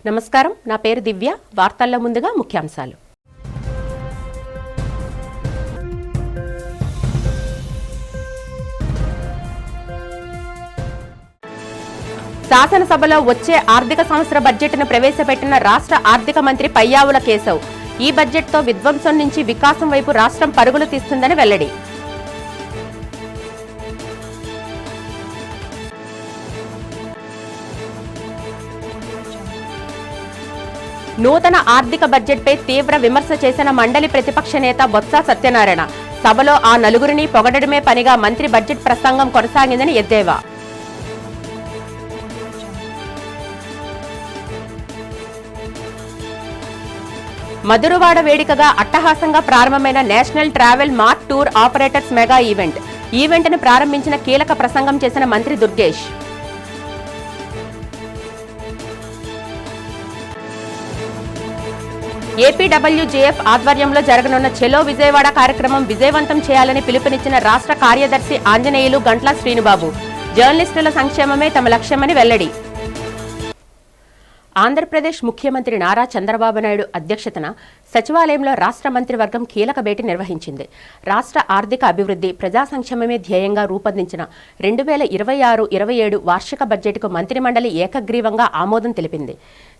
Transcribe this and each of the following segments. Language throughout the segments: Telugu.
నమస్కారం, నా పేరు దివ్య. వార్తల్లో ముందుగా ముఖ్యాంశాలు. శాసనసభలో వచ్చే ఆర్థిక సంవత్సర బడ్జెట్ను ప్రవేశపెట్టిన రాష్ట్ర ఆర్థిక మంత్రి పయ్యావుల కేశవ్ ఈ బడ్జెట్తో విధ్వంసం నుంచి వికాసం వైపు రాష్ట్రం పరుగులు తీస్తుందని వెల్లడి. నూతన ఆర్థిక బడ్జెట్పై తీవ్ర విమర్శ చేసిన మండలి ప్రతిపక్ష నేత బొత్స సత్యనారాయణ సభలో ఆ నలుగురిని పొగడమే పనిగా మంత్రి బడ్జెట్ ప్రసంగం కొనసాగిందని ఎద్దేవా. మధురవాడ వేదికగా అట్టహాసంగా ప్రారంభమైన national travel mart tour operators mega ఈవెంట్ను ప్రారంభించిన కీలక ప్రసంగం చేసిన మంత్రి దుర్గేష్. ఏపీడబ్ల్యూజేఎఫ్ ఆధ్వర్యంలో జరగనున్న చెలో విజయవాడ కార్యక్రమం విజయవంతం చేయాలని పిలుపునిచ్చిన రాష్ట్ర కార్యదర్శి ఆంజనేయులు గంట్ల శ్రీనుబాబు. జర్నలిస్టుల సంక్షేమమే తమ లక్ష్యమని వెల్లడి. ఆంధ్రప్రదేశ్ ముఖ్యమంత్రి నారా చంద్రబాబు నాయుడు అధ్యక్షతన సచివాలయంలో రాష్ట్ర మంత్రివర్గం కీలక భేటీ నిర్వహించింది. రాష్ట్ర ఆర్థిక అభివృద్ధి, ప్రజా సంక్షేమమే ధ్యేయంగా రూపొందించిన 2026-27 వార్షిక బడ్జెట్కు మంత్రిమండలి ఏకగ్రీవంగా ఆమోదం తెలిపింది.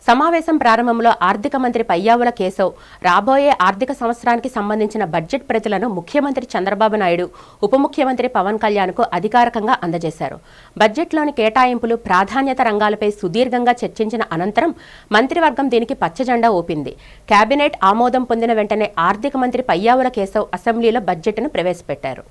సమావేశం ప్రారంభంలో ఆర్థిక మంత్రి పయ్యావుల కేశవ్ రాబోయే ఆర్థిక సంవత్సరానికి సంబంధించిన బడ్జెట్ ప్రతులను ముఖ్యమంత్రి చంద్రబాబు నాయుడు, ఉప ముఖ్యమంత్రి పవన్ కళ్యాణ్కు అధికారికంగా అందజేశారు. బడ్జెట్లోని కేటాయింపులు, ప్రాధాన్యత రంగాలపై సుదీర్ఘంగా చర్చించిన అనంతరం మంత్రివర్గం దీనికి పచ్చజెండా ఊపింది. కేబినెట్ ఆమోదం పొందిన వెంటనే ఆర్థిక మంత్రి పయ్యావుల కేశవ్ అసెంబ్లీలో బడ్జెట్ను ప్రవేశపెట్టారు.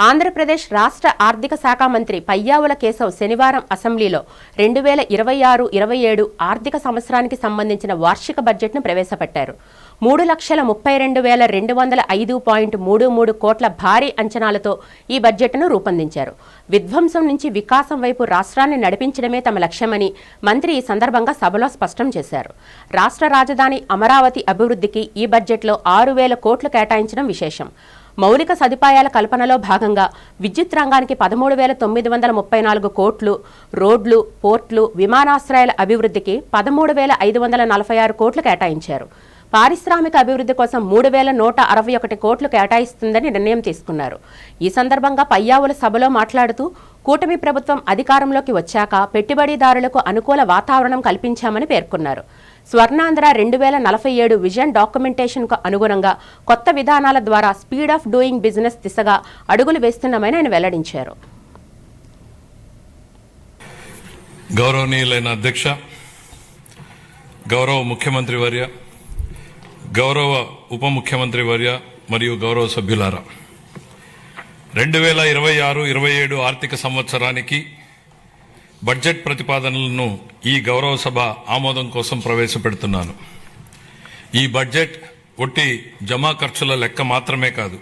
ఆంధ్రప్రదేశ్ రాష్ట్ర ఆర్థిక శాఖ మంత్రి పయ్యావుల కేశవ్ శనివారం అసెంబ్లీలో 2026-27 ఆర్థిక సంవత్సరానికి సంబంధించిన వార్షిక బడ్జెట్ను ప్రవేశపెట్టారు. 3,32,205.33 కోట్ల భారీ అంచనాలతో ఈ బడ్జెట్ను రూపొందించారు. విధ్వంసం నుంచి వికాసం వైపు రాష్ట్రాన్ని నడిపించడమే తమ లక్ష్యమని మంత్రి ఈ సందర్భంగా సభలో స్పష్టం చేశారు. రాష్ట్ర రాజధాని అమరావతి అభివృద్ధికి ఈ బడ్జెట్లో 6,000 కోట్లు కేటాయించడం విశేషం. మౌలిక సదుపాయాల కల్పనలో భాగంగా విద్యుత్ రంగానికి 13,934 కోట్లు, రోడ్లు, పోర్ట్లు, విమానాశ్రయాల అభివృద్ధికి 13,546 కోట్లు కేటాయించారు. పారిశ్రామిక అభివృద్ధి కోసం 3,161 కోట్లు కేటాయిస్తుందని నిర్ణయం తీసుకున్నారు. ఈ సందర్భంగా పయ్యావుల సభలో మాట్లాడుతూ కూటమి ప్రభుత్వం అధికారంలోకి వచ్చాక పెట్టుబడిదారులకు అనుకూల వాతావరణం కల్పించామని పేర్కొన్నారు. స్వర్ణాంధ్ర 2047 విజన్ డాక్యుమెంటేషన్కు అనుగుణంగా కొత్త విధానాల ద్వారా స్పీడ్ ఆఫ్ డూయింగ్ బిజినెస్ దిశగా అడుగులు వేస్తున్నామని ఆయన వెల్లడించారు. గౌరవనీయులైన అధ్యక్ష, గౌరవ ముఖ్యమంత్రి వర్య, గౌరవ ఉప ముఖ్యమంత్రి వర్య మరియు గౌరవ సభ్యులారా, 2026-27 ఆర్థిక సంవత్సరానికి బడ్జెట్ ప్రతిపాదనలను ఈ గౌరవ సభ ఆమోదం కోసం ప్రవేశపెడుతున్నాను. ఈ బడ్జెట్ ఒట్టి జమా ఖర్చుల లెక్క మాత్రమే కాదు,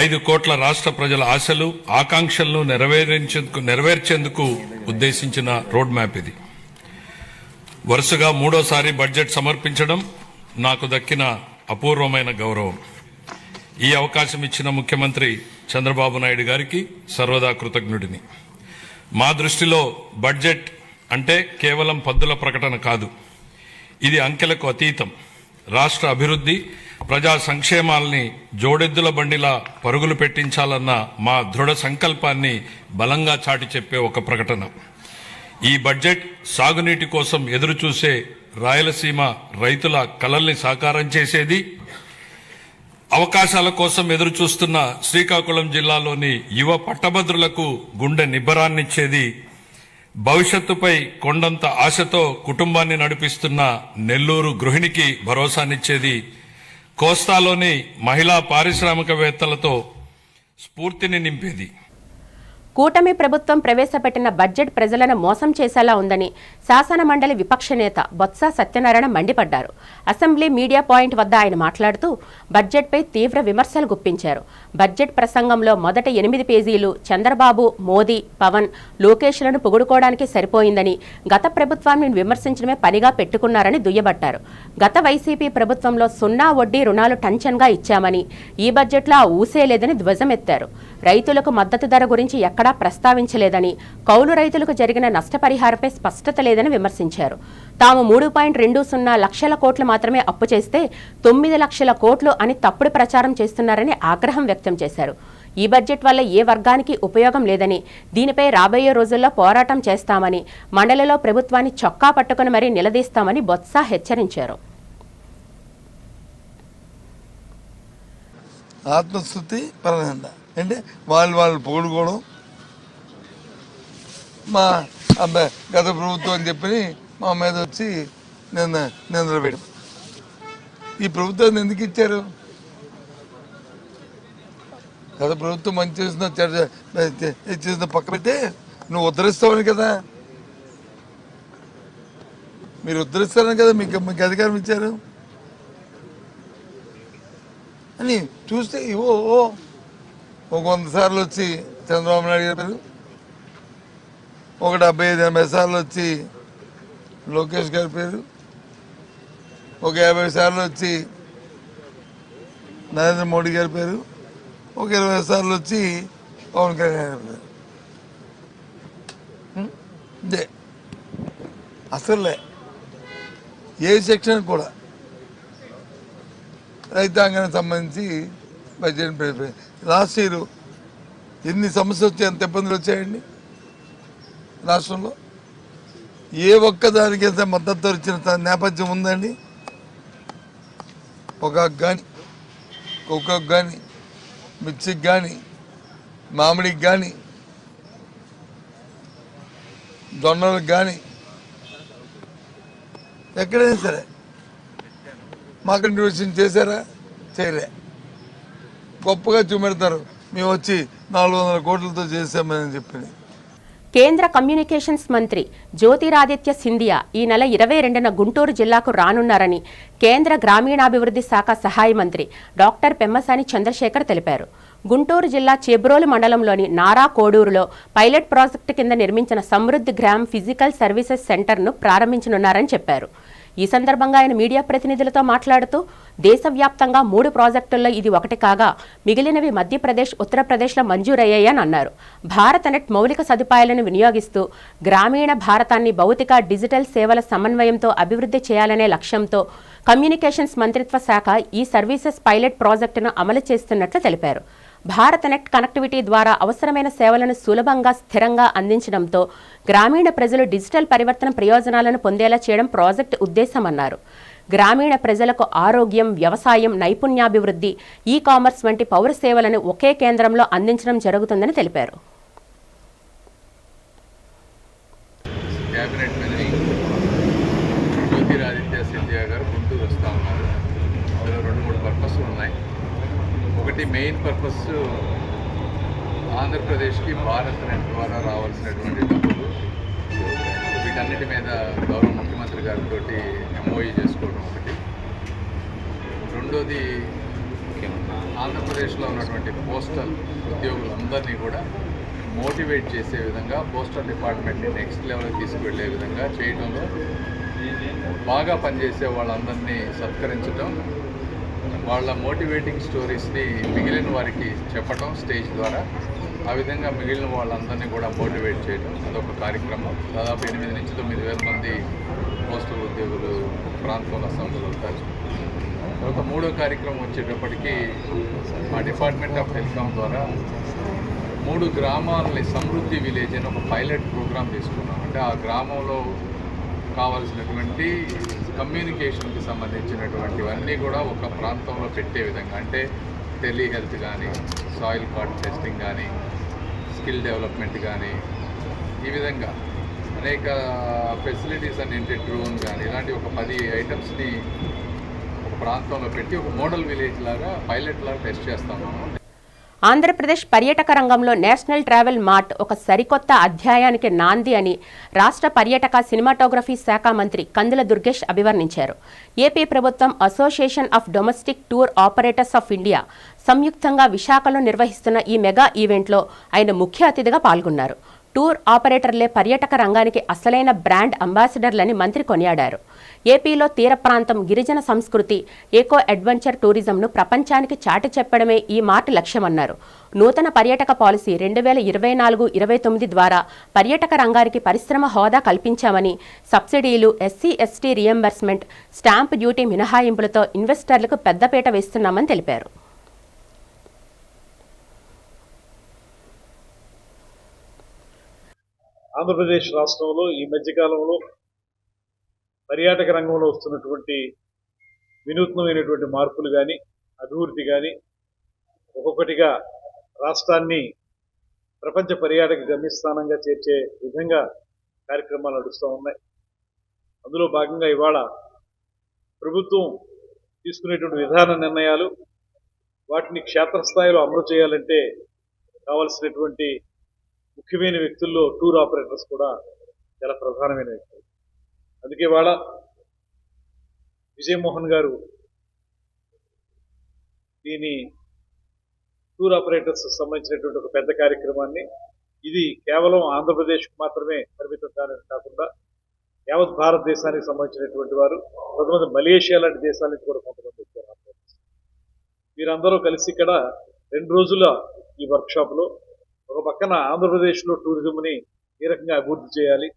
5 కోట్ల రాష్ట్ర ప్రజల ఆశలు, ఆకాంక్షలను నెరవేర్చేందుకు ఉద్దేశించిన రోడ్ మ్యాప్ ఇది. వరుసగా 3వసారి బడ్జెట్ సమర్పించడం నాకు దక్కిన అపూర్వమైన గౌరవం. ఈ అవకాశం ఇచ్చిన ముఖ్యమంత్రి చంద్రబాబు నాయుడు గారికి సర్వదా కృతజ్ఞుడిని. మా దృష్టిలో బడ్జెట్ అంటే కేవలం పద్దుల ప్రకటన కాదు, ఇది అంకెలకు అతీతం. రాష్ట్ర అభివృద్ధి, ప్రజా సంక్షేమాల్ని జోడెద్దుల బండిలా పరుగులు పెట్టించాలన్న మా దృఢ సంకల్పాన్ని బలంగా చాటి చెప్పే ఒక ప్రకటన. ఈ బడ్జెట్ సాగునీటి కోసం ఎదురుచూసే రాయలసీమ రైతుల కలల్ని సాకారం చేసేది, అవకాశాల కోసం ఎదురుచూస్తున్న శ్రీకాకుళం జిల్లాలోని యువ పట్టభద్రులకు గుండె నిబ్బరాన్నిచ్చేది, భవిష్యత్తుపై కొండంత ఆశతో కుటుంబాన్ని నడిపిస్తున్న నెల్లూరు గృహిణికి భరోసానిచ్చేది, కోస్తాలోని మహిళా పారిశ్రామికవేత్తలతో స్ఫూర్తిని నింపేది. కూటమి ప్రభుత్వం ప్రవేశపెట్టిన బడ్జెట్ ప్రజలను మోసం చేసేలా ఉందని శాసన మండలి విపక్ష నేత బొత్స సత్యనారాయణ మండిపడ్డారు. అసెంబ్లీ మీడియా పాయింట్ వద్ద ఆయన మాట్లాడుతూ బడ్జెట్పై తీవ్ర విమర్శలు గుప్పించారు. బడ్జెట్ ప్రసంగంలో మొదటి 8 పేజీలు చంద్రబాబు, మోదీ, పవన్, లోకేష్లను పొగుడుకోవడానికి సరిపోయిందని, గత ప్రభుత్వాన్ని విమర్శించడమే పనిగా పెట్టుకున్నారని దుయ్యబట్టారు. గత వైసీపీ ప్రభుత్వంలో 0 వడ్డీ రుణాలు టంచన్గా ఇచ్చామని, ఈ బడ్జెట్లో ఆ ఊసే లేదని ధ్వజమెత్తారు. రైతులకు మద్దతు ధర గురించి ఎక్కడా ప్రస్తావించలేదని, కౌలు రైతులకు జరిగిన నష్టపరిహారంపై స్పష్టత లేదని విమర్శించారు. తాము 3.20 లక్షల కోట్లు మాత్రమే అప్పు చేస్తే 9 లక్షల కోట్లు అని తప్పుడు ప్రచారం చేస్తున్నారని ఆగ్రహం వ్యక్తం చేశారు. ఈ బడ్జెట్ వల్ల ఏ వర్గానికి ఉపయోగం లేదని, దీనిపై రాబోయే రోజుల్లో పోరాటం చేస్తామని, మండలిలో ప్రభుత్వాన్ని చొక్కా పట్టుకుని మరీ నిలదీస్తామని బొత్స హెచ్చరించారు. ఆత్మస్థుతి పరనంద అంటే వాళ్ళు పొగుడుకోవడం, మా అబ్బాయి గత ప్రభుత్వం అని చెప్పి మా మీద వచ్చి నిందలు. ఈ ప్రభుత్వాన్ని ఎందుకు ఇచ్చారు? గత ప్రభుత్వం మంచి చేసిన పక్క పెట్టి నువ్వు ఉద్ధరిస్తావని కదా, మీరు ఉద్ధరిస్తారని కదా మీకు అధికారం ఇచ్చారు అని చూస్తే ఒక 100 సార్లు వచ్చి చంద్రబాబు నాయుడు గారి పేరు, ఒక 75-80 సార్లు వచ్చి లోకేష్ గారి పేరు, ఒక 50 సార్లు వచ్చి నరేంద్ర మోడీ గారి పేరు, ఒక 20 సార్లు వచ్చి పవన్ కళ్యాణ్ గారి పేరు. ఇదే అసలే ఏ సెక్షన్ కూడా రైతాంగానికి సంబంధించి బడ్జెట్ లాస్ట్ ఇయర్ ఎన్ని సమస్యలు వచ్చాయి, ఎంత ఇబ్బందులు వచ్చాయండి రాష్ట్రంలో. ఏ ఒక్కదానికి ఎంత మద్దతు ఇచ్చిన నేపథ్యం ఉందండి? పొగాకు కానీ, కోకోకు కానీ, మిర్చికి కానీ, మామిడికి కానీ, జొన్నలకు కానీ, ఎక్కడైనా సరే మార్కెట్ చేశారా? చేయలే. గొప్పగా చూపెడతారు, మేము వచ్చి 400 కోట్లతో చేశామని చెప్పి. కేంద్ర కమ్యూనికేషన్స్ మంత్రి జ్యోతిరాదిత్య సింధియా ఈ నెల 22న గుంటూరు జిల్లాకు రానున్నారని కేంద్ర గ్రామీణాభివృద్ధి శాఖ సహాయ మంత్రి డాక్టర్ పెమ్మసాని చంద్రశేఖర్ తెలిపారు. గుంటూరు జిల్లా చేబ్రోలు మండలంలోని నారా కోడూరులో పైలట్ ప్రాజెక్టు కింద నిర్మించిన సమృద్ధి గ్రామ్ ఫిజికల్ సర్వీసెస్ సెంటర్ను ప్రారంభించనున్నారని చెప్పారు. ఈ సందర్భంగా ఆయన మీడియా ప్రతినిధులతో మాట్లాడుతూ దేశవ్యాప్తంగా 3 ప్రాజెక్టుల్లో ఇది ఒకటి కాగా మిగిలినవి మధ్యప్రదేశ్, ఉత్తరప్రదేశ్లో మంజూరయ్యాయని అన్నారు. భారత్ నెట్ మౌలిక సదుపాయాలను వినియోగిస్తూ గ్రామీణ భారతాన్ని భౌతిక, డిజిటల్ సేవల సమన్వయంతో అభివృద్ధి చేయాలనే లక్ష్యంతో కమ్యూనికేషన్స్ మంత్రిత్వ శాఖ ఈ సర్వీసెస్ పైలట్ ప్రాజెక్టును అమలు చేస్తున్నట్లు తెలిపారు. భారత్ నెట్ కనెక్టివిటీ ద్వారా అవసరమైన సేవలను సులభంగా, స్థిరంగా అందించడంతో గ్రామీణ ప్రజలు డిజిటల్ పరివర్తన ప్రయోజనాలను పొందేలా చేయడం ప్రాజెక్టు ఉద్దేశమన్నారు. గ్రామీణ ప్రజలకు ఆరోగ్యం, వ్యవసాయం, నైపుణ్యాభివృద్ధి, ఈ-కామర్స్ వంటి పౌర సేవలను ఒకే కేంద్రంలో అందించడం జరుగుతుందని తెలిపారు. జ్యోతిరాదిత్య సింధియా గారు గుంటూరు వస్తూ ఉన్నారు. అందులో 2-3 పర్పస్లు ఉన్నాయి. ఒకటి మెయిన్ పర్పస్ ఆంధ్రప్రదేశ్కి భారత్ నెట్ ద్వారా రావాల్సినటువంటి డబ్బులు, వీటన్నిటి మీద గౌరవ ముఖ్యమంత్రి గారితో ఎంఓఈ చేసుకోవడం ఒకటి. రెండోది ఆంధ్రప్రదేశ్లో ఉన్నటువంటి పోస్టల్ ఉద్యోగులందరినీ కూడా మోటివేట్ చేసే విధంగా, పోస్టల్ డిపార్ట్మెంట్ని నెక్స్ట్ లెవెల్కి తీసుకువెళ్ళే విధంగా చేయడంలో బాగా పనిచేసే వాళ్ళందరినీ సత్కరించడం, వాళ్ళ మోటివేటింగ్ స్టోరీస్ని మిగిలిన వారికి చెప్పడం స్టేజ్ ద్వారా, ఆ విధంగా మిగిలిన వాళ్ళందరినీ కూడా మోటివేట్ చేయడం అదొక కార్యక్రమం. దాదాపు 8 నుంచి 9 వేల మంది పోస్టల్ ఉద్యోగులు ప్రాంతంలో అసెంబ్లీ అవుతారు. ఒక 3వ కార్యక్రమం వచ్చేటప్పటికి మా డిపార్ట్మెంట్ ఆఫ్ టెలికాం ద్వారా 3 గ్రామాలని సమృద్ధి విలేజ్ అని ఒక పైలట్ ప్రోగ్రామ్ తీసుకున్నాం. అంటే ఆ గ్రామంలో కావాల్సినటువంటి కమ్యూనికేషన్కి సంబంధించినటువంటివన్నీ కూడా ఒక ప్రాంతంలో పెట్టే విధంగా, అంటే టెలిహెల్త్ కానీ, సాయిల్ కార్డ్ టెస్టింగ్ కానీ, స్కిల్ డెవలప్మెంట్ కానీ, ఈ విధంగా అనేక ఫెసిలిటీస్ అంటే డ్రోన్ కానీ, ఇలాంటి ఒక 10 ఐటమ్స్ని ఒక ప్రాంతంలో పెట్టి ఒక మోడల్ విలేజ్ లాగా, పైలట్ లాగా టెస్ట్ చేస్తాము. ఆంధ్రప్రదేశ్ పర్యాటక రంగంలో నేషనల్ ట్రావెల్ మార్ట్ ఒక సరికొత్త అధ్యాయానికి నాంది అని రాష్ట్ర పర్యాటక సినిమాటోగ్రఫీ శాఖ మంత్రి కందుల దుర్గేష్ అభివర్ణించారు. ఏపీ ప్రభుత్వం association of domestic tour operators of India సంయుక్తంగా విశాఖలో నిర్వహిస్తున్న ఈ మెగా ఈవెంట్లో ఆయన ముఖ్య అతిథిగా పాల్గొన్నారు. టూర్ ఆపరేటర్లే పర్యాటక రంగానికి అసలైన బ్రాండ్ అంబాసిడర్లని మంత్రి కొనియాడారు. ఏపీలో తీర ప్రాంతం, గిరిజన సంస్కృతి, ఎకో అడ్వెంచర్ టూరిజంను ప్రపంచానికి చాటి చెప్పడమే ఈ మార్ట్ లక్ష్యమన్నారు. నూతన పర్యాటక పాలసీ 2024-29 ద్వారా పర్యాటక రంగానికి పరిశ్రమ హోదా కల్పించామని, సబ్సిడీలు, ఎస్సీ/ఎస్టీ రియంబర్స్మెంట్, స్టాంప్ డ్యూటీ మినహాయింపులతో ఇన్వెస్టర్లకు పెద్దపీట వేస్తున్నామని తెలిపారు. ఆంధ్రప్రదేశ్ రాష్ట్రంలో ఈ మధ్యకాలంలో పర్యాటక రంగంలో వస్తున్నటువంటి వినూత్నమైనటువంటి మార్పులు కానీ, అభివృద్ధి కానీ, ఒక్కొక్కటిగా రాష్ట్రాన్ని ప్రపంచ పర్యాటక గమ్యస్థానంగా చేర్చే విధంగా కార్యక్రమాలు నడుస్తూ ఉన్నాయి. అందులో భాగంగా ఇవాళ ప్రభుత్వం తీసుకునేటువంటి విధాన నిర్ణయాలు, వాటిని క్షేత్రస్థాయిలో అమలు చేయాలంటే కావలసినటువంటి ముఖ్యమైన వ్యక్తుల్లో టూర్ ఆపరేటర్స్ కూడా చాలా ప్రధానమైన వ్యక్తులు. అందుకే ఇవాళ విజయమోహన్ గారు దీని టూర్ ఆపరేటర్స్ సంబంధించినటువంటి ఒక పెద్ద కార్యక్రమాన్ని, ఇది కేవలం ఆంధ్రప్రదేశ్కు మాత్రమే పరిమితం కాకుండా యావత్ భారతదేశానికి సంబంధించినటువంటి వారు, కొంతమంది మలేషియా లాంటి దేశాల నుంచి కూడా కొంతమంది వచ్చారు. వీరందరూ కలిసి ఇక్కడ 2 రోజుల ఈ వర్క్షాప్లో ఒక పక్కన ఆంధ్రప్రదేశ్లో టూరిజంని ఏ రకంగా అభివృద్ధి చేయాలి,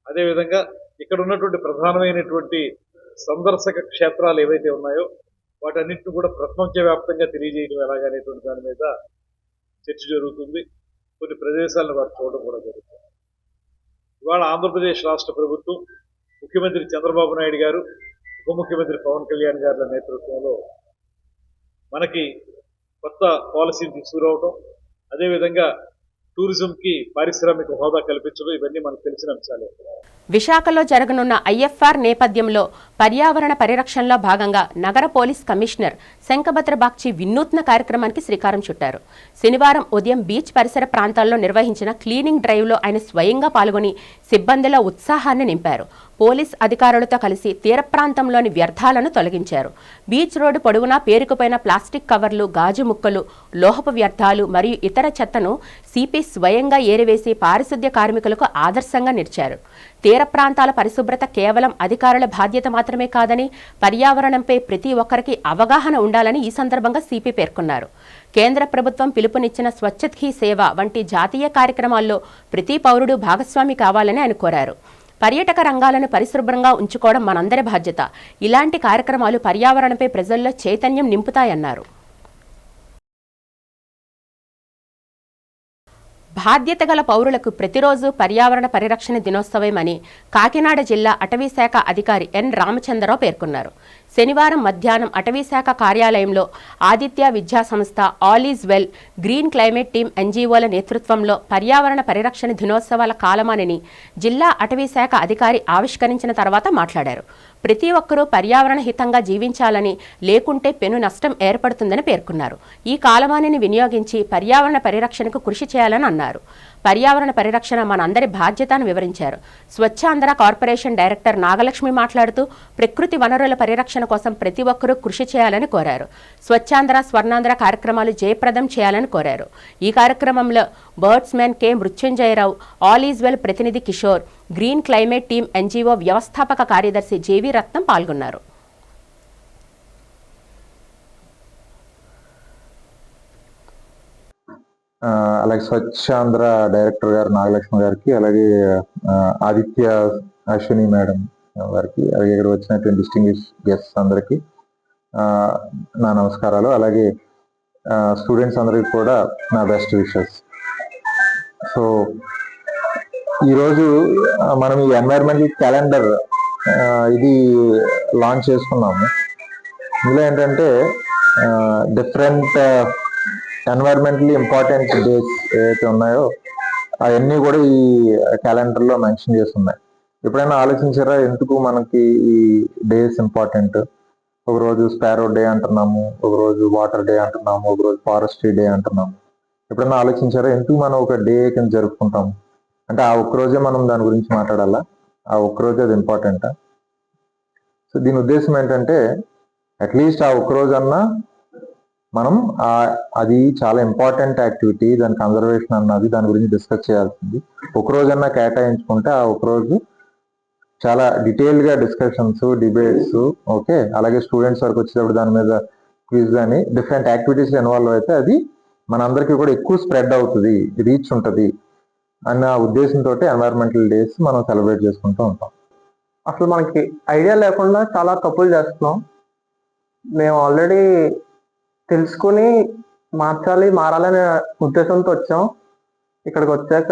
అదేవిధంగా ఇక్కడ ఉన్నటువంటి ప్రధానమైనటువంటి సందర్శక క్షేత్రాలు ఏవైతే ఉన్నాయో వాటన్నింటిని కూడా ప్రపంచవ్యాప్తంగా తెలియజేయడం ఎలాగనేటువంటి దాని మీద చర్చ జరుగుతుంది. కొన్ని ప్రదేశాలను వారు చూడడం కూడా జరుగుతుంది. ఇవాళ ఆంధ్రప్రదేశ్ రాష్ట్ర ప్రభుత్వం, ముఖ్యమంత్రి చంద్రబాబు నాయుడు గారు, ఉప ముఖ్యమంత్రి పవన్ కళ్యాణ్ గారి నేతృత్వంలో మనకి కొత్త పాలసీని తీసుకురావడం, అదేవిధంగా టూరిజంకి పారిశ్రామిక హోదా కల్పించడం, ఇవన్నీ మనకు తెలిసిన అంశాలే. విశాఖలో జరగనున్న ఐఎఫ్ఆర్ నేపథ్యంలో పర్యావరణ పరిరక్షణలో భాగంగా నగర పోలీస్ కమిషనర్ శంఖభద్ర బాగ్చి వినూత్న కార్యక్రమానికి శ్రీకారం చుట్టారు. శనివారం ఉదయం బీచ్ పరిసర ప్రాంతాల్లో నిర్వహించిన క్లీనింగ్ డ్రైవ్లో ఆయన స్వయంగా పాల్గొని సిబ్బందిలో ఉత్సాహాన్ని నింపారు. పోలీస్ అధికారులతో కలిసి తీర ప్రాంతంలోని వ్యర్థాలను తొలగించారు. బీచ్ రోడ్డు పొడవునా పేరుకుపోయిన ప్లాస్టిక్ కవర్లు, గాజు ముక్కలు, లోహపు వ్యర్థాలు మరియు ఇతర చెత్తను సిపి స్వయంగా ఏరివేసి పారిశుద్ధ్య కార్మికులకు ఆదర్శంగా నిలిచారు. తీర ప్రాంతాల పరిశుభ్రత కేవలం అధికారుల బాధ్యత మాత్రమే కాదని, పర్యావరణంపై ప్రతి ఒక్కరికి అవగాహన ఉండాలని ఈ సందర్భంగా సిపి పేర్కొన్నారు. కేంద్ర ప్రభుత్వం పిలుపునిచ్చిన స్వచ్ఛత్ హీ సేవ వంటి జాతీయ కార్యక్రమాల్లో ప్రతి పౌరుడు భాగస్వామి కావాలని ఆయన కోరారు. పర్యాటక రంగాలను పరిశుభ్రంగా ఉంచుకోవడం మనందరి బాధ్యత. ఇలాంటి కార్యక్రమాలు పర్యావరణంపై ప్రజల్లో చైతన్యం నింపుతాయన్నారు. బాధ్యత గల పౌరులకు ప్రతిరోజు పర్యావరణ పరిరక్షణ దినోత్సవమని కాకినాడ జిల్లా అటవీశాఖ అధికారి ఎన్ రామచంద్రరావు పేర్కొన్నారు. శనివారం మధ్యాహ్నం అటవీశాఖ కార్యాలయంలో ఆదిత్య విద్యా సంస్థ, all is well, green climate team ఎన్జీఓల నేతృత్వంలో పర్యావరణ పరిరక్షణ దినోత్సవాల కాలమానిని జిల్లా అటవీశాఖ అధికారి ఆవిష్కరించిన తర్వాత మాట్లాడారు. ప్రతి ఒక్కరూ పర్యావరణ హితంగా జీవించాలని, లేకుంటే పెను నష్టం ఏర్పడుతుందని పేర్కొన్నారు. ఈ కాలమానిని వినియోగించి పర్యావరణ పరిరక్షణకు కృషి చేయాలని అన్నారు. పర్యావరణ పరిరక్షణ మనందరి బాధ్యతను వివరించారు. స్వచ్ఛాంధ్ర కార్పొరేషన్ డైరెక్టర్ నాగలక్ష్మి మాట్లాడుతూ ప్రకృతి వనరుల పరిరక్షణ కోసం ప్రతి ఒక్కరూ కృషి చేయాలని కోరారు. స్వచ్ఛాంధ్ర, స్వర్ణాంధ్ర కార్యక్రమాలు జయప్రదం చేయాలని కోరారు. ఈ కార్యక్రమంలో birdsmen K Mrutyunjaya Rao, all is well ప్రతినిధి Kishore, green climate team NGO వ్యవస్థాపక కార్యదర్శి జేవి రత్నం పాల్గొన్నారు. అలాగే స్వచ్ఛాంధ్ర డైరెక్టర్ గారు నాగలక్ష్మి గారికి, అలాగే ఆదిత్య అశ్విని మేడం గారికి, అలాగే ఇక్కడ వచ్చినటువంటి డిస్టింగ్విష్ గెస్ట్స్ అందరికీ నా నమస్కారాలు. అలాగే స్టూడెంట్స్ అందరికీ కూడా నా బెస్ట్ విషెస్. సో ఈరోజు మనం ఈ ఎన్వైరన్మెంటల్ క్యాలెండర్ ఇది లాంచ్ చేసుకున్నాము. ఇందులో ఏంటంటే డిఫరెంట్ ఎన్వైరన్మెంటలీ ఇంపార్టెంట్ డేస్ ఏవైతే ఉన్నాయో అవన్నీ కూడా ఈ క్యాలెండర్లో మెన్షన్ చేసి ఉన్నాయి. ఎప్పుడైనా ఆలోచించారా ఎందుకు మనకి ఈ డేస్ ఇంపార్టెంట్? ఒకరోజు స్పారో డే అంటున్నాము, ఒకరోజు వాటర్ డే అంటున్నాము, ఒకరోజు ఫారెస్ట్రీ డే అంటున్నాము. ఎప్పుడన్నా ఆలోచించారా ఎందుకు మనం ఒక డే కింద జరుపుకుంటాం? అంటే ఆ ఒక్కరోజే మనం దాని గురించి మాట్లాడాలా? ఆ ఒక్కరోజే అది ఇంపార్టెంటా? సో దీని ఉద్దేశం ఏంటంటే అట్లీస్ట్ ఆ ఒక్కరోజన్నా మనం అది చాలా ఇంపార్టెంట్ యాక్టివిటీ, దాని కన్జర్వేషన్ అన్నది దాని గురించి డిస్కస్ చేయాల్సింది. ఒకరోజన్నా కేటాయించుకుంటే ఆ ఒకరోజు చాలా డీటెయిల్గా డిస్కషన్స్, డిబేట్స్, ఓకే, అలాగే స్టూడెంట్స్ వరకు వచ్చేటప్పుడు దాని మీద క్విజ్ అని డిఫరెంట్ యాక్టివిటీస్ ఇన్వాల్వ్ అయితే అది మనందరికీ కూడా ఎక్కువ స్ప్రెడ్ అవుతుంది, రీచ్ ఉంటుంది అన్న ఉద్దేశంతో ఎన్వైరన్మెంటల్ డేస్ మనం సెలబ్రేట్ చేసుకుంటూ ఉంటాం. అసలు మనకి ఐడియా లేకుండా చాలా తప్పులు చేస్తున్నాం. మేము ఆల్రెడీ తెలుసుకుని మారాలనే ఉద్దేశంతో వచ్చాం. ఇక్కడికి వచ్చాక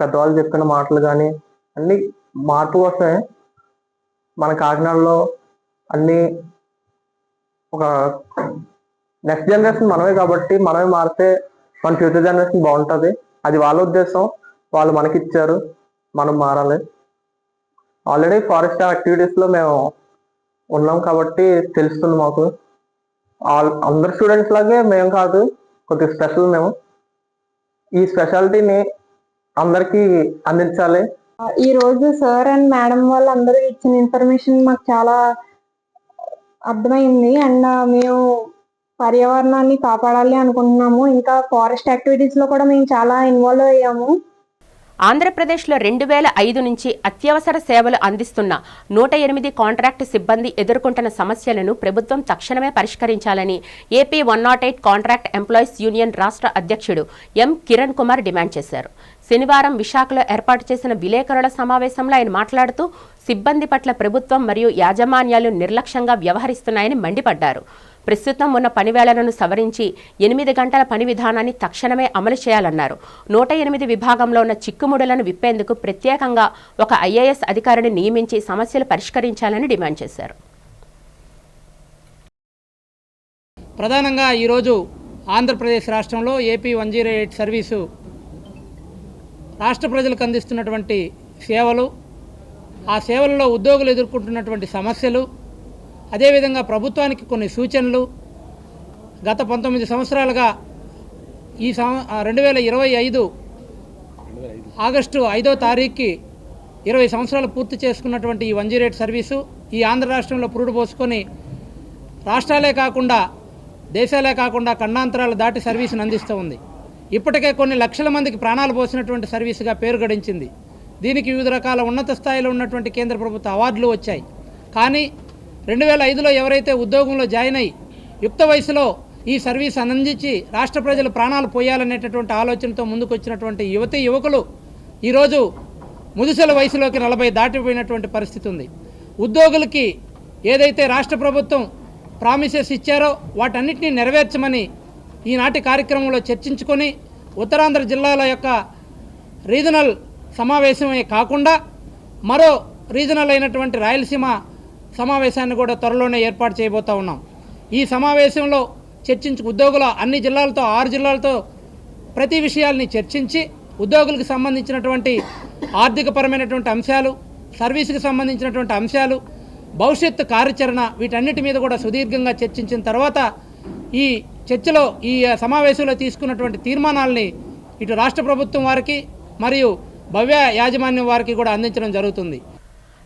పెద్దవాళ్ళు చెప్పిన మాటలు కానీ అన్ని మార్పు వస్తే మన కాకినాడలో అన్ని ఒక నెక్స్ట్ జనరేషన్ మనమే కాబట్టి మనమే మారితే మన ఫ్యూచర్ జనరేషన్ బాగుంటుంది. అది వాళ్ళ ఉద్దేశం, వాళ్ళు మనకి ఇచ్చారు, మనం మారాలి. ఆల్రెడీ ఫారెస్ట్ యాక్టివిటీస్లో మేము ఉన్నాం కాబట్టి తెలుస్తుంది మాకు. అందరు స్టూడెంట్స్ లాగే మేము కాదు, కొద్దిగా స్పెషల్ మేము. ఈ స్పెషాలిటీని అందరికీ అందించాలి. ఈ రోజు సార్ అండ్ మేడం వాళ్ళు అందరూ ఇచ్చిన ఇన్ఫర్మేషన్ మాకు చాలా అర్థమైంది. అండ్ మేము పర్యావరణాన్ని కాపాడాలి అనుకుంటున్నాము. ఇంకా ఫారెస్ట్ యాక్టివిటీస్ లో కూడా మేము చాలా ఇన్వాల్వ్ అయ్యాము. ఆంధ్రప్రదేశ్లో 2005 నుంచి అత్యవసర సేవలు అందిస్తున్న 108 కాంట్రాక్టు సిబ్బంది ఎదుర్కొంటున్న సమస్యలను ప్రభుత్వం తక్షణమే పరిష్కరించాలని ఏపీ 108 కాంట్రాక్ట్ ఎంప్లాయీస్ యూనియన్ రాష్ట్ర అధ్యక్షుడు ఎం కిరణ్ కుమార్ డిమాండ్ చేశారు. శనివారం విశాఖలో ఏర్పాటు చేసిన విలేకరుల సమావేశంలో ఆయన మాట్లాడుతూ సిబ్బంది పట్ల ప్రభుత్వం మరియు యాజమాన్యాలు నిర్లక్ష్యంగా వ్యవహరిస్తున్నాయని మండిపడ్డారు. ప్రస్తుతం ఉన్న పనివేళలను సవరించి 8 గంటల పని విధానాన్ని తక్షణమే అమలు చేయాలన్నారు. 108 విభాగంలో ఉన్న చిక్కుముడులను విప్పేందుకు ప్రత్యేకంగా ఒక ఐఏఎస్ అధికారిని నియమించి సమస్యలు పరిష్కరించాలని డిమాండ్ చేశారు. ప్రధానంగా ఈరోజు ఆంధ్రప్రదేశ్ రాష్ట్రంలో ఏపీ 108 సర్వీసు రాష్ట్ర ప్రజలకు అందిస్తున్నటువంటి సేవలు, ఆ సేవలలో ఉద్యోగులు ఎదుర్కొంటున్నటువంటి సమస్యలు, అదేవిధంగా ప్రభుత్వానికి కొన్ని సూచనలు, గత 19 సంవత్సరాలుగా ఈ 2025 ఆగస్టు 5వ తారీఖుకి 20 సంవత్సరాలు పూర్తి చేసుకున్నటువంటి ఈ 108 సర్వీసు ఈ ఆంధ్ర రాష్ట్రంలో పురుడు పోసుకొని రాష్ట్రాలే కాకుండా దేశాలే కాకుండా ఖండాంతరాలు దాటి సర్వీసును అందిస్తూ ఉంది. ఇప్పటికే కొన్ని లక్షల మందికి ప్రాణాలు పోసినటువంటి సర్వీసుగా పేరు గడించింది. దీనికి వివిధ రకాల ఉన్నత స్థాయిలో ఉన్నటువంటి కేంద్ర ప్రభుత్వ అవార్డులు వచ్చాయి. కానీ 2005లో ఎవరైతే ఉద్యోగంలో జాయిన్ అయ్యి యుక్త వయసులో ఈ సర్వీస్ అందించి రాష్ట్ర ప్రజలు ప్రాణాలు పోయాలనేటటువంటి ఆలోచనతో ముందుకొచ్చినటువంటి యువతీ యువకులు ఈరోజు ముదుసల వయసులోకి 40 దాటిపోయినటువంటి పరిస్థితి ఉంది. ఉద్యోగులకి ఏదైతే రాష్ట్ర ప్రభుత్వం ప్రామిసెస్ ఇచ్చారో వాటన్నిటినీ నెరవేర్చమని ఈనాటి కార్యక్రమంలో చర్చించుకొని ఉత్తరాంధ్ర జిల్లాల యొక్క రీజనల్ సమావేశమే కాకుండా మరో రీజనల్ అయినటువంటి రాయలసీమ సమావేశాన్ని కూడా త్వరలోనే ఏర్పాటు చేయబోతూ ఉన్నాం. ఈ సమావేశంలో ఉద్యోగుల అన్ని జిల్లాలతో 6 జిల్లాలతో ప్రతి విషయాల్ని చర్చించి ఉద్యోగులకు సంబంధించినటువంటి ఆర్థికపరమైనటువంటి అంశాలు, సర్వీసుకు సంబంధించినటువంటి అంశాలు, భవిష్యత్తు కార్యాచరణ వీటన్నిటి మీద కూడా సుదీర్ఘంగా చర్చించిన తర్వాత ఈ చర్చలో ఈ సమావేశంలో తీసుకున్నటువంటి తీర్మానాలని ఇటు రాష్ట్ర ప్రభుత్వం వారికి మరియు భవ్య యాజమాన్యం వారికి కూడా అందించడం జరుగుతుంది.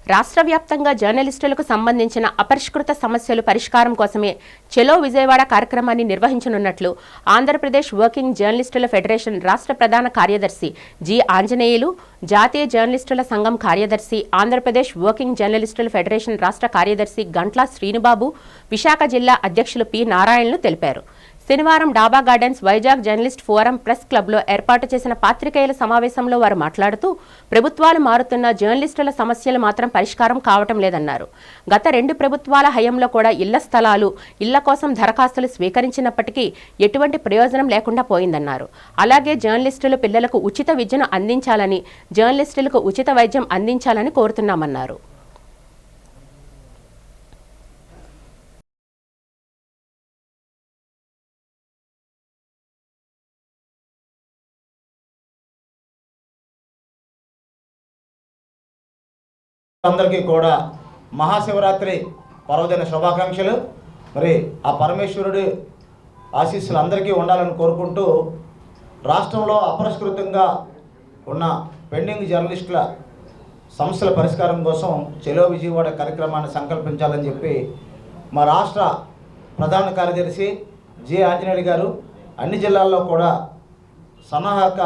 రాష్ట్ర వ్యాప్తంగా జర్నలిస్టులకు సంబంధించిన అపరిష్కృత సమస్యలు పరిష్కారం కోసమే చెలో విజయవాడ కార్యక్రమాన్ని నిర్వహించనున్నట్లు ఆంధ్రప్రదేశ్ వర్కింగ్ జర్నలిస్టుల ఫెడరేషన్ రాష్ట్ర ప్రధాన కార్యదర్శి జి ఆంజనేయులు, జాతీయ జర్నలిస్టుల సంఘం కార్యదర్శి, ఆంధ్రప్రదేశ్ వర్కింగ్ జర్నలిస్టుల ఫెడరేషన్ రాష్ట్ర కార్యదర్శి గంట్ల శ్రీనుబాబు, విశాఖ జిల్లా అధ్యక్షులు పి నారాయణలు తెలిపారు. శనివారం డాబా gardens Vizag journalist forum press క్లబ్లో ఏర్పాటు చేసిన పాత్రికేయుల సమావేశంలో వారు మాట్లాడుతూ ప్రభుత్వాలు మారుతున్న జర్నలిస్టుల సమస్యలు మాత్రం పరిష్కారం కావటం లేదన్నారు. గత 2 ప్రభుత్వాల హయాంలో కూడా ఇళ్ల స్థలాలు, ఇళ్ల కోసం దరఖాస్తులు స్వీకరించినప్పటికీ ఎటువంటి ప్రయోజనం లేకుండా పోయిందన్నారు. అలాగే జర్నలిస్టులు పిల్లలకు ఉచిత విద్యను అందించాలని, జర్నలిస్టులకు ఉచిత వైద్యం అందించాలని కోరుతున్నామన్నారు. అందరికీ కూడా మహాశివరాత్రి పర్వదిన శుభాకాంక్షలు. మరి ఆ పరమేశ్వరుడి ఆశీస్సులు అందరికీ ఉండాలని కోరుకుంటూ రాష్ట్రంలో అపరిష్కృతంగా ఉన్న పెండింగ్ జర్నలిస్టుల సమస్యల పరిష్కారం కోసం చెలో విజయవాడ కార్యక్రమాన్ని సంకల్పించాలని చెప్పి మా రాష్ట్ర ప్రధాన కార్యదర్శి జె ఆంజనేయులు గారు అన్ని జిల్లాల్లో కూడా సన్నాహక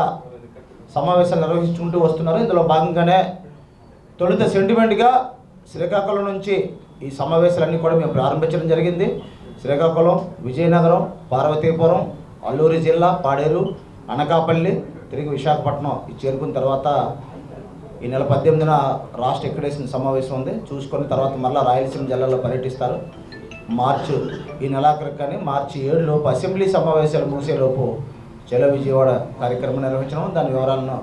సమావేశాలు నిర్వహించుకుంటూ వస్తున్నారు. ఇందులో భాగంగానే తొలుత సెంటిమెంట్గా శ్రీకాకుళం నుంచి ఈ సమావేశాలన్నీ కూడా మేము ప్రారంభించడం జరిగింది. శ్రీకాకుళం, విజయనగరం, పార్వతీపురం, అల్లూరి జిల్లా, పాడేరు, అనకాపల్లి, తిరిగి విశాఖపట్నం చేరుకున్న తర్వాత ఈ నెల 18న రాష్ట్ర ఎక్కడేసిన సమావేశం ఉంది. చూసుకున్న తర్వాత మళ్ళీ రాయలసీమ జిల్లాలో పర్యటిస్తారు. మార్చి ఈ నెలాఖరికి కానీ మార్చి 7లోపు అసెంబ్లీ సమావేశాలు ముగిసేలోపు చెలో విజయవాడ కార్యక్రమం నిర్వహించడం, దాని వివరాలను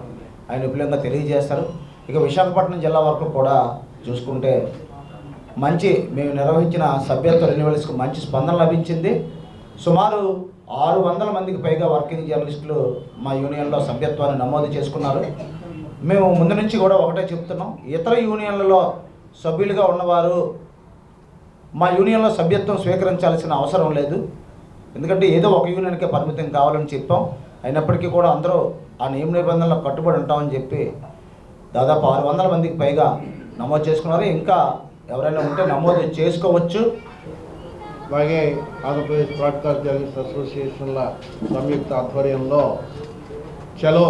ఆయన విపులంగా తెలియజేస్తారు. ఇక విశాఖపట్నం జిల్లా వరకు కూడా చూసుకుంటే మేము నిర్వహించిన సభ్యత్వ రెన్యువల్స్కి మంచి స్పందన లభించింది. సుమారు 600 మందికి పైగా వర్కింగ్ జర్నలిస్టులు మా యూనియన్లో సభ్యత్వాన్ని నమోదు చేసుకున్నారు. మేము ముందు నుంచి కూడా ఒకటే చెప్తున్నాం, ఇతర యూనియన్లలో సభ్యులుగా ఉన్నవారు మా యూనియన్లో సభ్యత్వం స్వీకరించాల్సిన అవసరం లేదు. ఎందుకంటే ఏదో ఒక యూనియన్కే పరిమితం కావాలని చెప్పాం. అయినప్పటికీ కూడా అందరూ ఆ నియమ నిబంధనలకు కట్టుబడి ఉంటామని చెప్పి దాదాపు 600 మందికి పైగా నమోదు చేసుకున్నారు. ఇంకా ఎవరైనా ఉంటే నమోదు చేసుకోవచ్చు. అలాగే ఆంధ్రప్రదేశ్ బ్రాడ్కాస్ట్ జర్నలిస్ట్ అసోసియేషన్ల సంయుక్త ఆధ్వర్యంలో చలో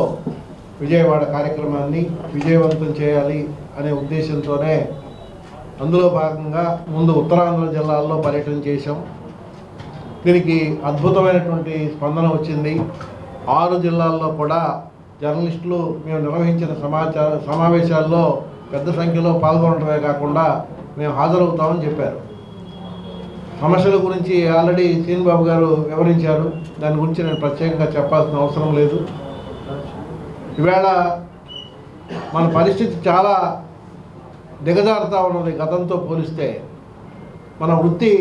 విజయవాడ కార్యక్రమాన్ని విజయవంతం చేయాలి అనే ఉద్దేశంతోనే అందులో భాగంగా ముందు ఉత్తరాంధ్ర జిల్లాల్లో పర్యటన చేశాం. దీనికి అద్భుతమైనటువంటి స్పందన వచ్చింది. 6 జిల్లాల్లో కూడా జర్నలిస్టులు మేము నిర్వహించిన సమావేశాల్లో పెద్ద సంఖ్యలో పాల్గొనడమే కాకుండా మేము హాజరవుతామని చెప్పారు. సమస్యల గురించి ఆల్రెడీ శ్రీనిబాబు గారు వివరించారు. దాని గురించి నేను ప్రత్యేకంగా చెప్పాల్సిన అవసరం లేదు. ఈవేళ మన పరిస్థితి చాలా దిగజారుతూ ఉన్నది. గతంతో పోలిస్తే మన వృత్తి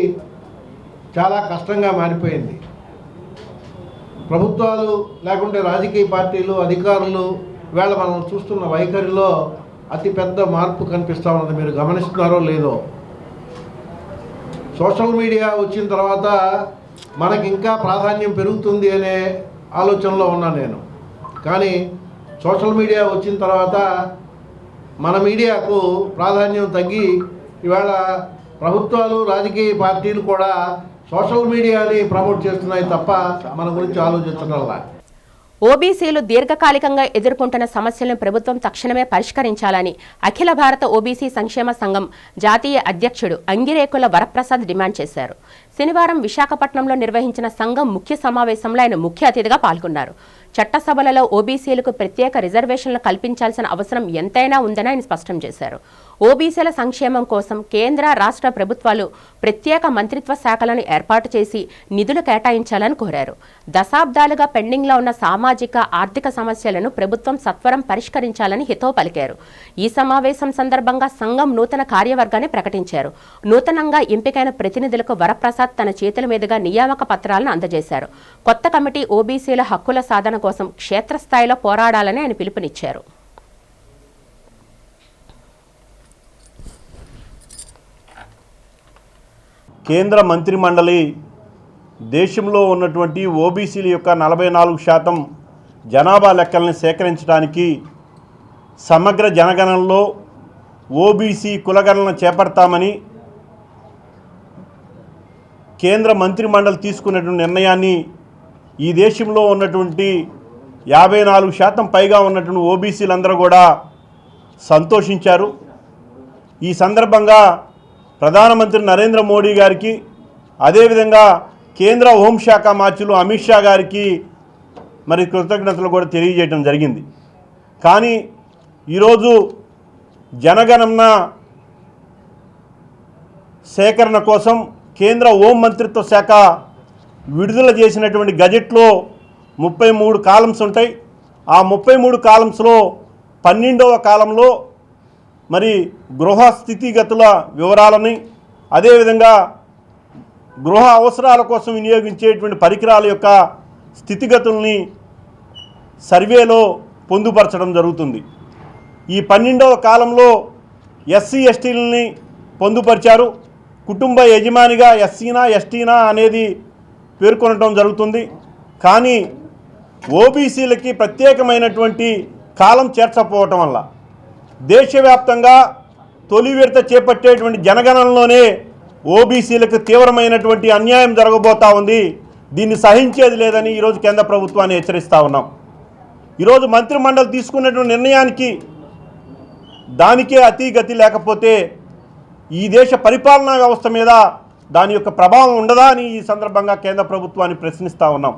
చాలా కష్టంగా మారిపోయింది. ప్రభుత్వాలు లేకుంటే రాజకీయ పార్టీలు, అధికారులు ఈవేళ మనం చూస్తున్న వైఖరిలో అతిపెద్ద మార్పు కనిపిస్తూ ఉన్నది. మీరు గమనిస్తున్నారో లేదో. సోషల్ మీడియా వచ్చిన తర్వాత మనకి ఇంకా ప్రాధాన్యం పెరుగుతుంది అనే ఆలోచనలో ఉన్నాను నేను. కానీ సోషల్ మీడియా వచ్చిన తర్వాత మన మీడియాకు ప్రాధాన్యం తగ్గి ఇవాళ ప్రభుత్వాలు, రాజకీయ పార్టీలు కూడా సోషల్ మీడియాని ప్రమోట్ చేస్తున్నాయి తప్ప మన గురించి ఆలోచించడంలా. ఓబీసీలు దీర్ఘకాలికంగా ఎదుర్కొంటున్న సమస్యలను ప్రభుత్వం తక్షణమే పరిష్కరించాలని అఖిల భారత ఓబీసీ సంక్షేమ సంఘం జాతీయ అధ్యక్షుడు అంగిరేకుల వరప్రసాద్ డిమాండ్ చేశారు. శనివారం విశాఖపట్నంలో నిర్వహించిన సంఘం ముఖ్య సమావేశంలో ఆయన ముఖ్య అతిథిగా పాల్గొన్నారు. చట్టసభలలో ఓబీసీలకు ప్రత్యేక రిజర్వేషన్లు కల్పించాల్సిన అవసరం ఎంతైనా ఉందని ఆయన స్పష్టం చేశారు. ఓబీసీల సంక్షేమం కోసం కేంద్ర, రాష్ట్ర ప్రభుత్వాలు ప్రత్యేక మంత్రిత్వ శాఖలను ఏర్పాటు చేసి నిధులు కేటాయించాలని కోరారు. దశాబ్దాలుగా పెండింగ్లో ఉన్న సామాజిక, ఆర్థిక సమస్యలను ప్రభుత్వం సత్వరం పరిష్కరించాలని హితవు పలికారు. ఈ సమావేశం సందర్భంగా సంఘం నూతన కార్యవర్గాన్ని ప్రకటించారు. నూతనంగా ఎంపికైన ప్రతినిధులకు వరప్రసాద్ తన చేతుల మీదుగా నియామక పత్రాలను అందజేశారు. కొత్త కమిటీ ఓబీసీల హక్కుల సాధన కోసం క్షేత్రస్థాయిలో పోరాడాలని ఆయన పిలుపునిచ్చారు. కేంద్ర మంత్రిమండలి దేశంలో ఉన్నటువంటి ఓబీసీల యొక్క 44% జనాభా లెక్కల్ని సేకరించడానికి సమగ్ర జనగణనలో ఓబీసీ కులగణన చేపడతామని కేంద్ర మంత్రిమండలి తీసుకున్నటువంటి నిర్ణయాన్ని ఈ దేశంలో ఉన్నటువంటి 54% పైగా ఉన్నటువంటి ఓబీసీలందరూ కూడా సంతోషించారు. ఈ సందర్భంగా ప్రధానమంత్రి నరేంద్ర మోడీ గారికి, అదేవిధంగా కేంద్ర హోంశాఖ మంత్రులు అమిత్ షా గారికి మరి కృతజ్ఞతలు కూడా తెలియజేయడం జరిగింది. కానీ ఈరోజు జనగణన సేకరణ కోసం కేంద్ర హోం మంత్రిత్వ శాఖ విడుదల చేసినటువంటి గజెట్లో 33 కాలమ్స్ ఉంటాయి. ఆ 33 కాలమ్స్లో 12వ కాలంలో మరి గృహ స్థితిగతుల వివరాలని, అదేవిధంగా గృహ అవసరాల కోసం వినియోగించేటువంటి పరికరాల యొక్క స్థితిగతుల్ని సర్వేలో పొందుపరచడం జరుగుతుంది. ఈ 12వ కాలంలో ఎస్సీ ఎస్టీలని పొందుపరిచారు. కుటుంబ యజమానిగా ఎస్సీనా ఎస్టీనా అనేది పేర్కొనడం జరుగుతుంది. కానీ ఓబీసీలకి ప్రత్యేకమైనటువంటి కాలం చేర్చకపోవటం వల్ల దేశవ్యాప్తంగా తొలి విడత చేపట్టేటువంటి జనగణనలోనే ఓబీసీలకు తీవ్రమైనటువంటి అన్యాయం జరగబోతూ ఉంది. దీన్ని సహించేది లేదని ఈరోజు కేంద్ర ప్రభుత్వాన్ని హెచ్చరిస్తూ ఉన్నాం. ఈరోజు మంత్రిమండలి తీసుకున్నటువంటి నిర్ణయానికి దానికే అతిగతి లేకపోతే ఈ దేశ పరిపాలనా వ్యవస్థ మీద దాని యొక్క ప్రభావం ఉండదా అని ఈ సందర్భంగా కేంద్ర ప్రభుత్వాన్ని ప్రశ్నిస్తూ ఉన్నాం.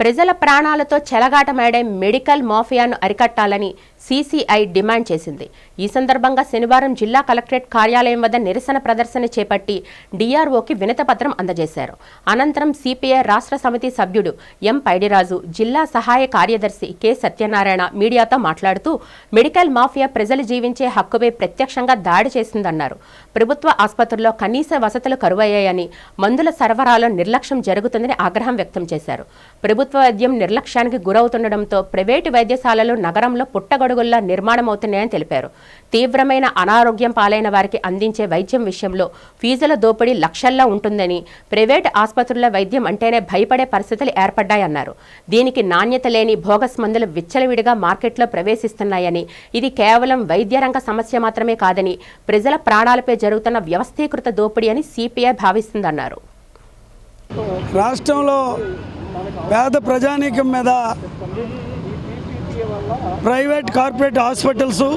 ప్రజల ప్రాణాలతో చెలగాటమాడే మెడికల్ మాఫియాను అరికట్టాలని సీసీఐ డిమాండ్ చేసింది. ఈ సందర్భంగా శనివారం జిల్లా కలెక్టరేట్ కార్యాలయం వద్ద నిరసన ప్రదర్శన చేపట్టి డీఆర్ఓకి వినతిపత్రం అందజేశారు. అనంతరం సిపిఐ రాష్ట్ర సమితి సభ్యుడు ఎం పైడిరాజు, జిల్లా సహాయ కార్యదర్శి కె సత్యనారాయణ మీడియాతో మాట్లాడుతూ మెడికల్ మాఫియా ప్రజలు జీవించే హక్కుపై ప్రత్యక్షంగా దాడి చేసిందన్నారు. ప్రభుత్వ ఆసుపత్రుల్లో కనీస వసతులు కరువయ్యాయని, మందుల సరఫరాలో నిర్లక్ష్యం జరుగుతుందని ఆగ్రహం వ్యక్తం చేశారు. ప్రభుత్వ వైద్యం నిర్లక్ష్యానికి గురవుతుండటంతో ప్రైవేటు వైద్యశాలలు నగరంలో పుట్టగొడుగుల్లా నిర్మాణమవుతున్నాయని తెలిపారు. తీవ్రమైన అనారోగ్యం పాలైన వారికి అందించే వైద్యం విషయంలో ఫీజుల దోపిడీ లక్షల్లో ఉంటుందని, ప్రైవేటు ఆసుపత్రుల వైద్యం అంటేనే భయపడే పరిస్థితులు ఏర్పడ్డాయన్నారు. దీనికి నాణ్యత లేని బోగస్ మందులు విచ్చలవిడిగా మార్కెట్లో ప్రవేశిస్తున్నాయని, ఇది కేవలం వైద్య రంగ సమస్య మాత్రమే కాదని, ప్రజల ప్రాణాలపై జరుగుతున్న వ్యవస్థీకృత దోపిడీ అని సిపిఐ భావిస్తుందన్నారు. రాష్ట్రంలో పేద ప్రజానీకం మీద ప్రైవేట్ కార్పొరేట్ హాస్పిటల్స్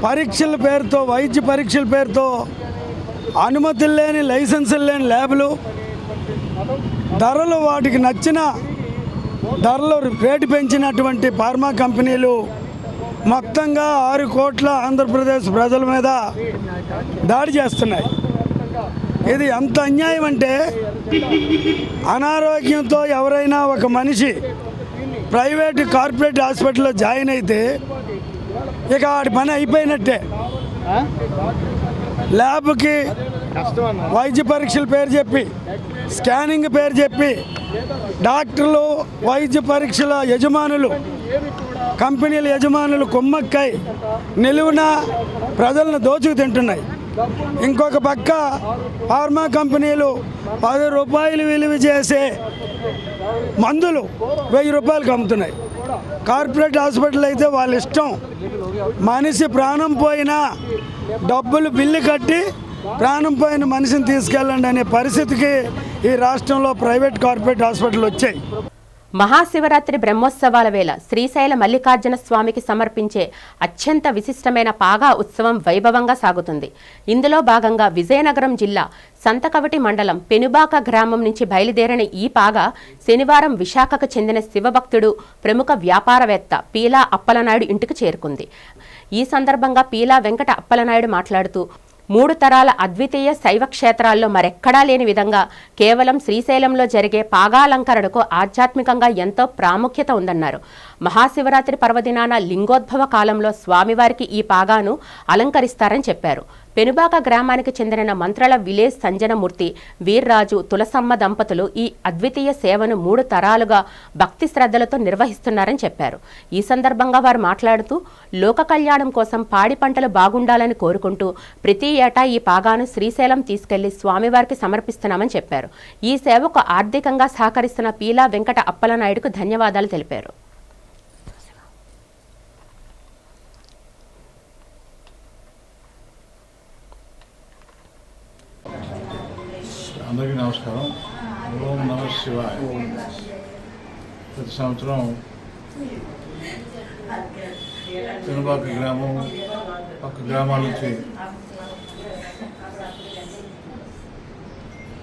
పరీక్షల పేరుతో, వైద్య పరీక్షల పేరుతో అనుమతులు లేని, లైసెన్సులు లేని ల్యాబ్లు, ధరలు వాటికి నచ్చిన ధరలు రేటు పెంచినటువంటి ఫార్మా కంపెనీలు మొత్తంగా 6 కోట్ల ఆంధ్రప్రదేశ్ ప్రజల మీద దాడి చేస్తున్నాయి. ఇది ఎంత అన్యాయం అంటే, అనారోగ్యంతో ఎవరైనా ఒక మనిషి ప్రైవేట్ కార్పొరేట్ హాస్పిటల్లో జాయిన్ అయితే ఇక ఆడి పని అయిపోయినట్టే. ల్యాబ్కి వైద్య పరీక్షల పేరు చెప్పి, స్కానింగ్ పేరు చెప్పి డాక్టర్లు, వైద్య పరీక్షల యజమానులు, కంపెనీల యజమానులు కుమ్మక్కై నిలువున ప్రజలను దోచుకు తింటున్నాయి. ఇంకొక పక్క ఫార్మా కంపెనీలు 10 రూపాయలు విలువ చేసే మందులు 1000 రూపాయలకు అమ్ముతున్నాయి. కార్పొరేట్ హాస్పిటల్ అయితే వాళ్ళ ఇష్టం, మనిషి ప్రాణం పోయినా డబ్బులు బిల్లు కట్టి ప్రాణం పోయిన మనిషిని తీసుకెళ్ళండి అనే పరిస్థితికి ఈ రాష్ట్రంలో ప్రైవేట్ కార్పొరేట్ హాస్పిటల్ వచ్చాయి. మహాశివరాత్రి బ్రహ్మోత్సవాల వేళ శ్రీశైల మల్లికార్జున స్వామికి సమర్పించే అత్యంత విశిష్టమైన పాగా ఉత్సవం వైభవంగా సాగుతుంది. ఇందులో భాగంగా విజయనగరం జిల్లా సంతకవటి మండలం పెనుబాక గ్రామం నుంచి బయలుదేరిన ఈ పాగా శనివారం విశాఖకు చెందిన శివభక్తుడు, ప్రముఖ వ్యాపారవేత్త పీలా అప్పలనాయుడు ఇంటికి చేరుకుంది. ఈ సందర్భంగా పీలా వెంకట అప్పలనాయుడు మాట్లాడుతూ, 3 తరాల అద్వితీయ శైవ క్షేత్రాల్లో మరెక్కడా లేని విధంగా కేవలం శ్రీశైలంలో జరిగే పాగాలంకరణకు ఆధ్యాత్మికంగా ఎంతో ప్రాముఖ్యత ఉందన్నారు. మహాశివరాత్రి పర్వదినాన లింగోద్భవ కాలంలో స్వామివారికి ఈ పాగాను అలంకరిస్తారని చెప్పారు. పెనుబాక గ్రామానికి చెందిన మంత్రల విలేజ్ సంజనమూర్తి, వీర్రాజు, తులసమ్మ దంపతులు ఈ అద్వితీయ సేవను 3 తరాలుగా భక్తి శ్రద్ధలతో నిర్వహిస్తున్నారని చెప్పారు. ఈ సందర్భంగా వారు మాట్లాడుతూ, లోక కళ్యాణం కోసం పాడి పంటలు బాగుండాలని కోరుకుంటూ ప్రతి ఏటా ఈ పాగాను శ్రీశైలం తీసుకెళ్లి స్వామివారికి సమర్పిస్తున్నామని చెప్పారు. ఈ సేవకు ఆర్థికంగా సహకరిస్తున్న పీలా వెంకట అప్పలనాయుడుకు ధన్యవాదాలు తెలిపారు. అందరికీ నమస్కారం. ఓం నమః శివాయ. ప్రతి సంవత్సరం పెనుబాక గ్రామం, పక్క గ్రామాల నుంచి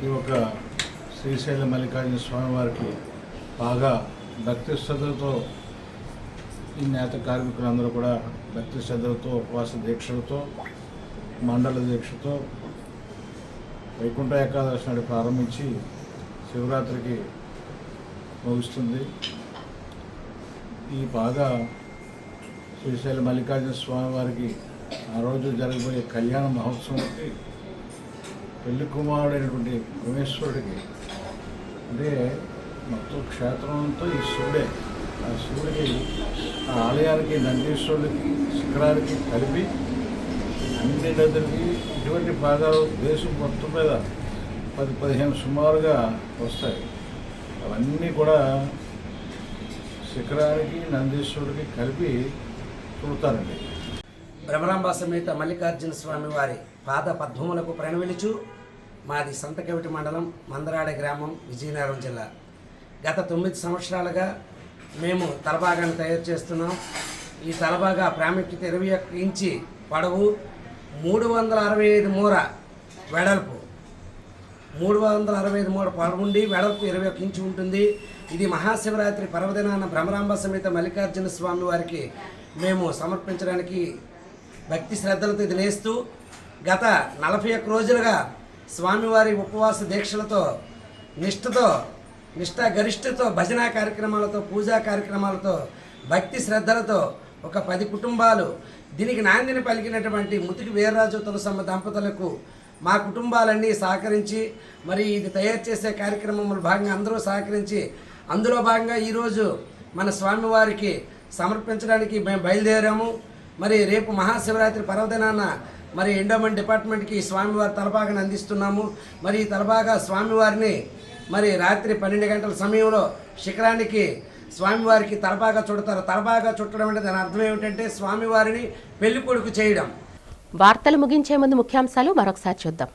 ఈ యొక్క శ్రీశైల మల్లికార్జున స్వామివారికి బాగా భక్తి శ్రద్ధలతో ఈ నేత కార్మికులందరూ కూడా భక్తి శ్రద్ధలతో, ఉపవాస దీక్షలతో, మండల దీక్షతో వైకుంఠ ఏకాదశి నాడు ప్రారంభించి శివరాత్రికి ముగుస్తుంది. ఈ బాగా శ్రీశైల మల్లికార్జున స్వామివారికి ఆ రోజు జరగబోయే కళ్యాణ మహోత్సవానికి పెళ్లి కుమారుడైనటువంటి పరమేశ్వరుడికి, అంటే మొత్తం క్షేత్రంతో ఈ శివుడే, ఆ శివుడికి, ఆ ఆలయానికి, నందీశ్వరుడికి, శిఖరానికి కలిపి అన్ని నదులకి ఇటువంటి భాగాలు దేశం మొత్తం మీద 10-15 సుమారుగా వస్తాయి. అవన్నీ కూడా శిఖరానికి నందీశ్వరుడికి కలిపి చూడతారండి. భ్రమరాంబ సమేత మల్లికార్జున స్వామి వారి పాద పద్మములకు ప్రణవిలుచు మాది సంతకవిటి మండలం మందరాడ గ్రామం విజయనగరం జిల్లా. గత 9 సంవత్సరాలుగా మేము తలబాగాన్ని తయారు చేస్తున్నాం. ఈ తలబాగా ప్రాముఖ్యత 21 ఇంచి పొడవు, 365 మూర వెడల్పు, 365 మూర పొడవు ఉండి వెడల్పు 21 ఇంచు ఉంటుంది. ఇది మహాశివరాత్రి పర్వదినాన భ్రమరాంబ సమేత మల్లికార్జున స్వామి వారికి మేము సమర్పించడానికి భక్తి శ్రద్ధలతో ఇది నేస్తూ గత 41 రోజులుగా స్వామివారి ఉపవాస దీక్షలతో నిష్ఠాగరిష్టతో భజనా కార్యక్రమాలతో పూజా కార్యక్రమాలతో భక్తి శ్రద్ధలతో ఒక 10 కుటుంబాలు దీనికి నాందిని పలికినటువంటి ముతికి వీర్రాజు తులసమ్మ దంపతులకు మా కుటుంబాలన్నీ సహకరించి మరి ఇది తయారు చేసే కార్యక్రమంలో భాగంగా అందరూ సహకరించి అందులో భాగంగా ఈరోజు మన స్వామివారికి సమర్పించడానికి మేము బయలుదేరాము. మరి రేపు మహాశివరాత్రి పర్వదినాన మరి ఎండోమెంట్ డిపార్ట్మెంట్కి స్వామివారి తలబాగాను అందిస్తున్నాము. మరి ఈ తలబాగా స్వామివారిని మరి రాత్రి 12 గంటల సమయంలో శిఖరానికి స్వామివారికి తలబాగా చుడతారు. తలబాగా చుట్టడం అంటే దాని అర్థం ఏమిటంటే స్వామివారిని పెళ్లి కొడుకు చేయడం. వార్తలు ముగించే ముందు ముఖ్యాంశాలు మరొకసారి చూద్దాం.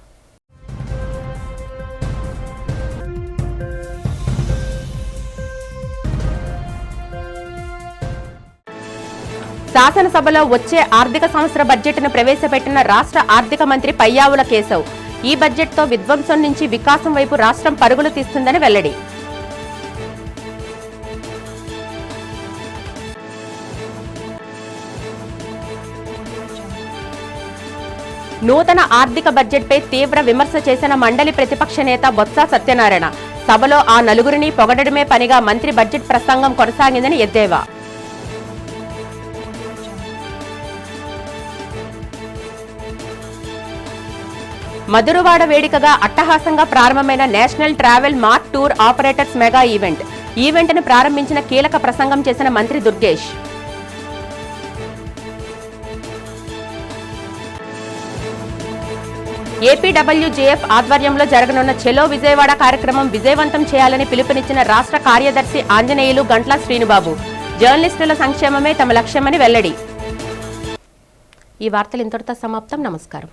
శాసనసభలో వచ్చే ఆర్థిక సంవత్సర బడ్జెట్ను ప్రవేశపెట్టిన రాష్ట్ర ఆర్థిక మంత్రి పయ్యావుల కేశవ్. ఈ బడ్జెట్తో విధ్వంసం నుంచి వికాసం వైపు రాష్ట్రం పరుగులు తీస్తుందని వెల్లడి. నూతన ఆర్థిక బడ్జెట్పై తీవ్ర విమర్శ చేసిన మండలి ప్రతిపక్ష నేత బొత్స సత్యనారాయణ. సభలో ఆ నలుగురిని పొగడమే పనిగా మంత్రి బడ్జెట్ ప్రసంగం కొనసాగిందని ఎద్దేవా. మధురవాడ వేదికగా అట్టహాసంగా ప్రారంభమైన national travel mart tour operators mega ఈవెంట్ను ప్రారంభించిన కీలక ప్రసంగం చేసిన మంత్రి దుర్గేష్. ఏపీడబ్ల్యూజేఎఫ్ ఆధ్వర్యంలో జరగనున్న చెలో విజయవాడ కార్యక్రమం విజయవంతం చేయాలని పిలుపునిచ్చిన రాష్ట్ర కార్యదర్శి ఆంజనేయులు గంట్ల శ్రీనుబాబు. జర్నలిస్టుల సంక్షేమమే తమ లక్ష్యమని వెల్లడి. ఈ వార్తలు ఇంతటితో సమాప్తం. నమస్కారం.